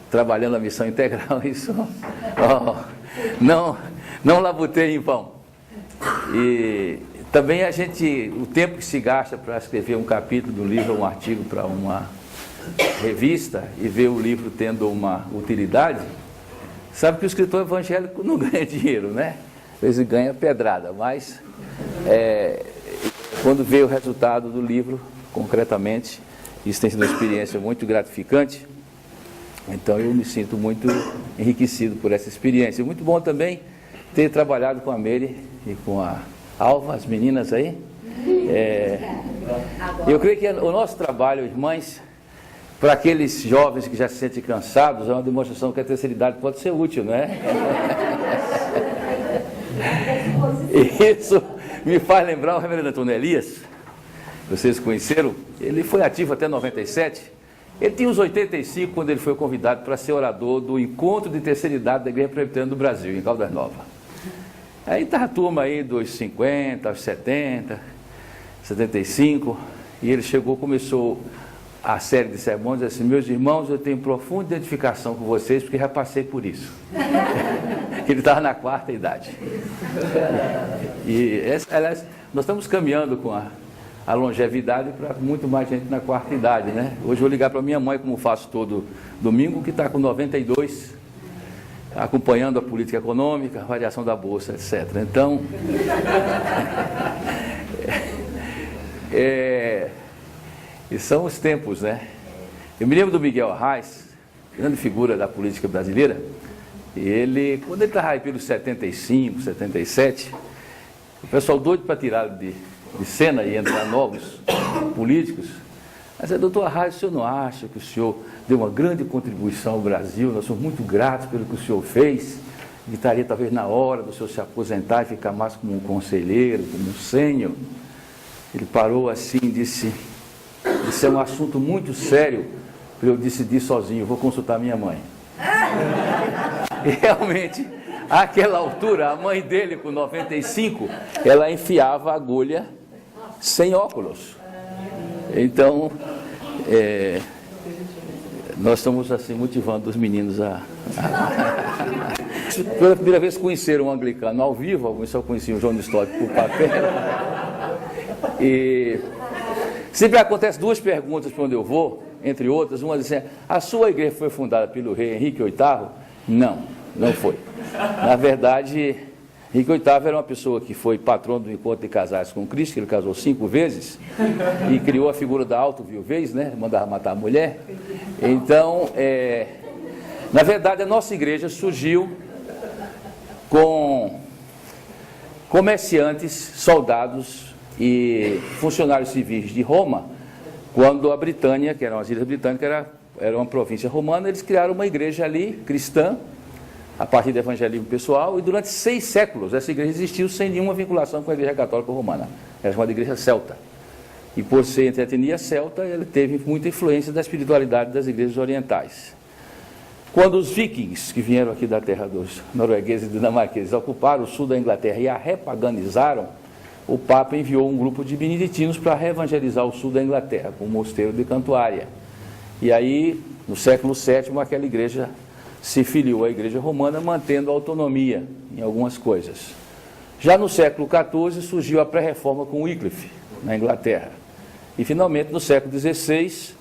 trabalhando a missão integral, isso, não labutei em vão. E também o tempo que se gasta para escrever um capítulo do livro, um artigo para uma revista, e ver o livro tendo uma utilidade, sabe que o escritor evangélico não ganha dinheiro, né? Ele ganha pedrada, mas quando vê o resultado do livro, concretamente, isso tem sido uma experiência muito gratificante. Então eu me sinto muito enriquecido por essa experiência. Muito bom também ter trabalhado com a Meire e com a Alva, as meninas aí. Eu creio que o nosso trabalho, irmãs, para aqueles jovens que já se sentem cansados, é uma demonstração que a terceira idade pode ser útil, não é? Isso me faz lembrar o reverendo Antônio Elias, vocês conheceram, ele foi ativo até 97, ele tinha uns 85 quando ele foi convidado para ser orador do encontro de terceira idade da Igreja Presbiteriana do Brasil, em Caldas Novas. Aí estava a turma aí dos 50, aos 70, 75, e ele chegou, começou a série de sermões, assim: meus irmãos, eu tenho profunda identificação com vocês, porque já passei por isso. Ele estava na quarta idade. E, aliás, nós estamos caminhando com a longevidade para muito mais gente na quarta idade, né? Hoje eu vou ligar para minha mãe, como faço todo domingo, que está com 92, acompanhando a política econômica, a variação da bolsa, etc. Então, e são os tempos, né? Eu me lembro do Miguel Arraes, grande figura da política brasileira, e ele, quando ele estava aí pelos 75, 77, o pessoal doido para tirá-lo de cena e entrar novos políticos, mas doutor Arraes, o senhor não acha que o senhor deu uma grande contribuição ao Brasil? Nós somos muito gratos pelo que o senhor fez, e estaria talvez na hora do senhor se aposentar e ficar mais como um conselheiro, como um sênior. Ele parou assim e disse: isso é um assunto muito sério para eu decidir sozinho, vou consultar minha mãe. E realmente, àquela altura, a mãe dele, com 95, ela enfiava a agulha sem óculos. Então, nós estamos assim motivando os meninos Pela primeira vez conheceram um anglicano ao vivo, alguns só conheciam o João Histórico por papel. E sempre acontece duas perguntas para onde eu vou, entre outras. Uma diz assim: a sua igreja foi fundada pelo rei Henrique VIII? Não foi. Na verdade, Henrique VIII era uma pessoa que foi patrono do encontro de casais com Cristo, que ele casou 5 vezes, e criou a figura da auto-viuvez, né? Mandava matar a mulher. Então, na verdade, a nossa igreja surgiu com comerciantes, soldados e funcionários civis de Roma, quando a Britânia, que eram as Ilhas Britânicas, era uma província romana. Eles criaram uma igreja ali, cristã, a partir do evangelismo pessoal, e durante 6 séculos essa igreja existiu sem nenhuma vinculação com a igreja católica romana. Era chamada igreja celta. E por ser entre a etnia celta, ela teve muita influência da espiritualidade das igrejas orientais. Quando os vikings, que vieram aqui da terra dos noruegueses e dinamarqueses, ocuparam o sul da Inglaterra e a repaganizaram, o Papa enviou um grupo de beneditinos para reevangelizar o sul da Inglaterra, com o mosteiro de Cantuária. E aí, no século VII, aquela igreja se filiou à igreja romana, mantendo a autonomia em algumas coisas. Já no século XIV surgiu a pré-reforma com Wycliffe, na Inglaterra. E finalmente, no século XVI,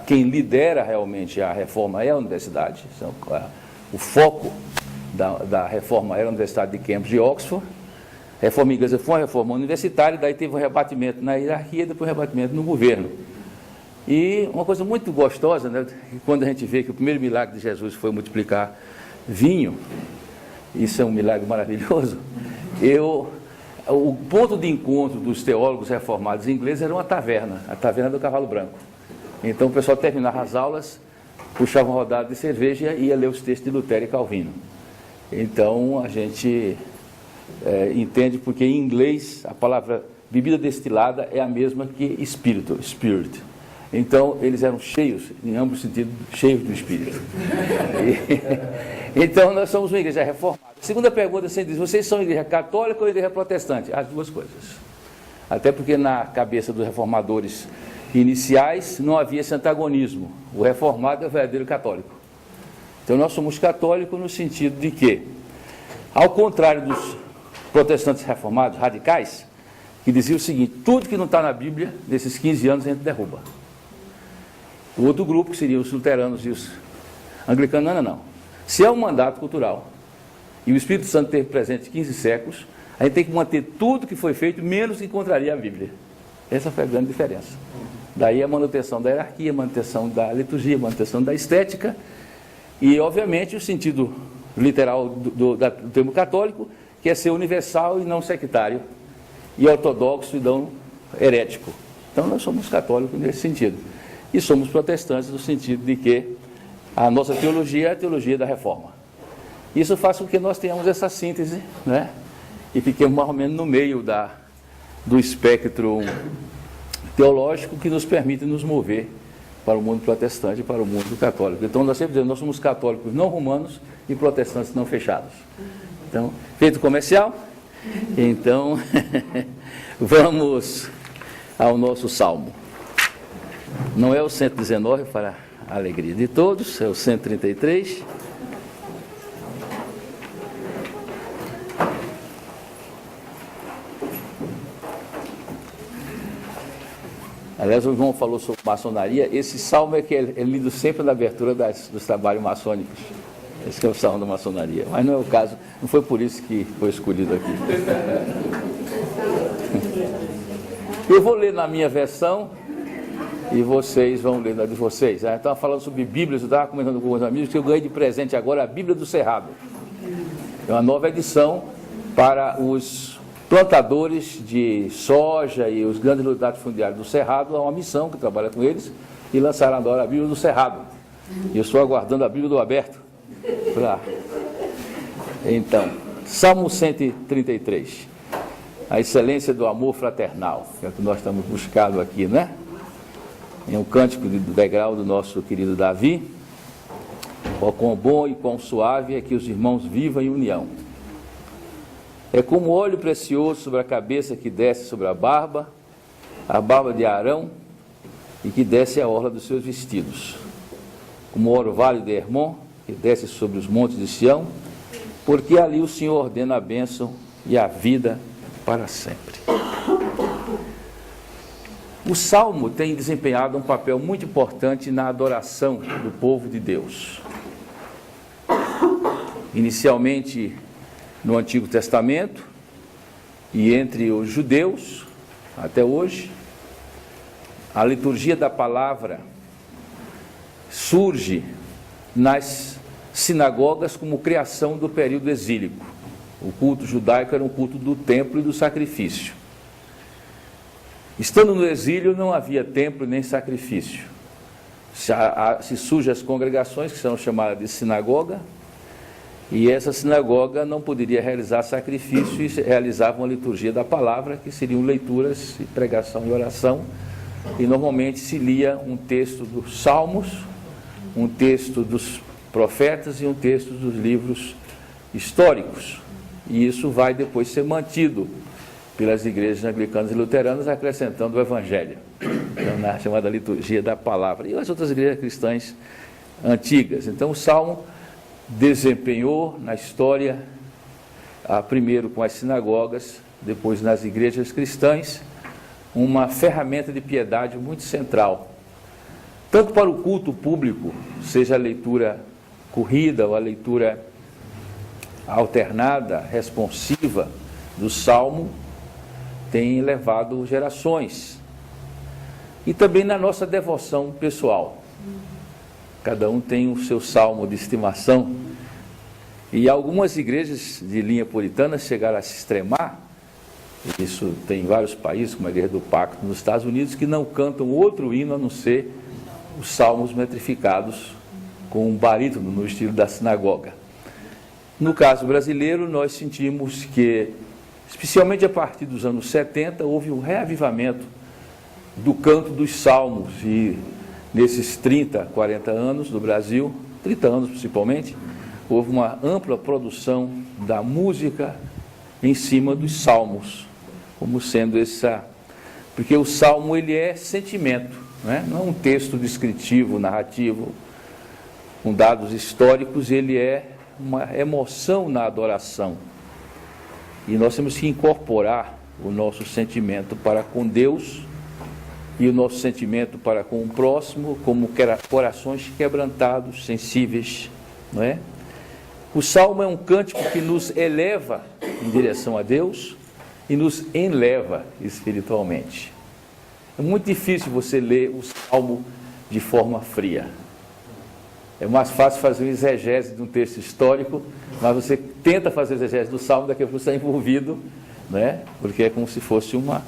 quem lidera realmente a reforma é a universidade. O foco da reforma era a Universidade de Cambridge e Oxford. A reforma inglesa foi uma reforma universitária, daí teve um rebatimento na hierarquia, depois um rebatimento no governo. E uma coisa muito gostosa, né, quando a gente vê que o primeiro milagre de Jesus foi multiplicar vinho, isso é um milagre maravilhoso. O ponto de encontro dos teólogos reformados ingleses era uma taverna, a taverna do Cavalo Branco. Então o pessoal terminava as aulas, puxava uma rodada de cerveja e ia ler os textos de Lutero e Calvino. Então a gente entende porque em inglês a palavra bebida destilada é a mesma que espírito, spirit. Então eles eram cheios, em ambos os sentidos, cheios do Espírito. Então nós somos uma igreja reformada. A segunda pergunta, você diz: vocês são igreja católica ou igreja protestante? As duas coisas. Até porque na cabeça dos reformadores iniciais não havia esse antagonismo. O reformado é o verdadeiro católico. Então nós somos católicos no sentido de que, ao contrário dos protestantes reformados radicais, que diziam o seguinte: tudo que não está na Bíblia, nesses 15 anos a gente derruba. O outro grupo, que seriam os luteranos e os anglicanos, não. Se é um mandato cultural e o Espírito Santo esteve presente 15 séculos, a gente tem que manter tudo que foi feito, menos que encontraria a Bíblia. Essa foi a grande diferença. Daí a manutenção da hierarquia, a manutenção da liturgia, a manutenção da estética e, obviamente, o sentido literal do termo católico, que é ser universal e não sectário, e ortodoxo e não herético. Então nós somos católicos nesse sentido. E somos protestantes no sentido de que a nossa teologia é a teologia da reforma. Isso faz com que nós tenhamos essa síntese, né? E fiquemos mais ou menos no meio do espectro teológico que nos permite nos mover para o mundo protestante e para o mundo católico. Então nós sempre dizemos, nós somos católicos não romanos e protestantes não fechados. Então, feito comercial, então vamos ao nosso salmo. Não é o 119, para a alegria de todos, é o 133. Aliás, o João falou sobre maçonaria. Esse salmo é que é lido sempre na abertura dos trabalhos maçônicos. Esse é o salmo da maçonaria. Mas não é o caso, não foi por isso que foi escolhido aqui. Eu vou ler na minha versão e vocês vão ler na de vocês. Eu estava falando sobre Bíblias, eu estava comentando com os amigos que eu ganhei de presente agora a Bíblia do Cerrado. É uma nova edição para os plantadores de soja e os grandes latifundiários do Cerrado. Há uma missão que trabalha com eles e lançaram agora a Bíblia do Cerrado. E eu estou aguardando a Bíblia do Aberto. Então, Salmo 133. A excelência do amor fraternal, que é o que nós estamos buscando aqui, né? É um cântico do degrau do nosso querido Davi. Ó, quão bom e quão suave é que os irmãos vivam em união. É como óleo precioso sobre a cabeça que desce sobre a barba de Arão, e que desce a orla dos seus vestidos. Como o orvalho de Hermon, que desce sobre os montes de Sião, porque ali o Senhor ordena a bênção e a vida para sempre. O Salmo tem desempenhado um papel muito importante na adoração do povo de Deus. Inicialmente no Antigo Testamento e entre os judeus, até hoje, a liturgia da palavra surge nas sinagogas como criação do período exílico. O culto judaico era um culto do templo e do sacrifício. Estando no exílio não havia templo nem sacrifício. Se surgem as congregações, que são chamadas de sinagoga, e essa sinagoga não poderia realizar sacrifício e realizava uma liturgia da palavra, que seriam leituras, pregação e oração, e normalmente se lia um texto dos Salmos, um texto dos profetas e um texto dos livros históricos. E isso vai depois ser mantido pelas igrejas anglicanas e luteranas, acrescentando o Evangelho, então, na chamada liturgia da palavra, e as outras igrejas cristãs antigas. Então o Salmo desempenhou na história, primeiro com as sinagogas, depois nas igrejas cristãs, uma ferramenta de piedade muito central, tanto para o culto público, seja a leitura corrida ou a leitura alternada, responsiva do Salmo, tem levado gerações, e também na nossa devoção pessoal. Cada um tem o seu salmo de estimação, e algumas igrejas de linha puritana chegaram a se extremar. Isso tem em vários países, como a Igreja do Pacto nos Estados Unidos, que não cantam outro hino a não ser os salmos metrificados com um barítono no estilo da sinagoga. No caso brasileiro, nós sentimos que, especialmente a partir dos anos 70, houve um reavivamento do canto dos salmos, e nesses 30, 40 anos do Brasil, 30 anos principalmente, houve uma ampla produção da música em cima dos salmos, como sendo essa... Porque o salmo, ele é sentimento, não é um texto descritivo, narrativo. com dados históricos, ele é uma emoção na adoração. E nós temos que incorporar o nosso sentimento para com Deus e o nosso sentimento para com o próximo, como corações quebrantados, sensíveis, não é? O Salmo é um cântico que nos eleva em direção a Deus e nos enleva espiritualmente. É muito difícil você ler o Salmo de forma fria. É mais fácil fazer um exegese de um texto histórico, mas você tenta fazer exegese do Salmo, daqui a pouco você está envolvido, né? Porque é como se fosse uma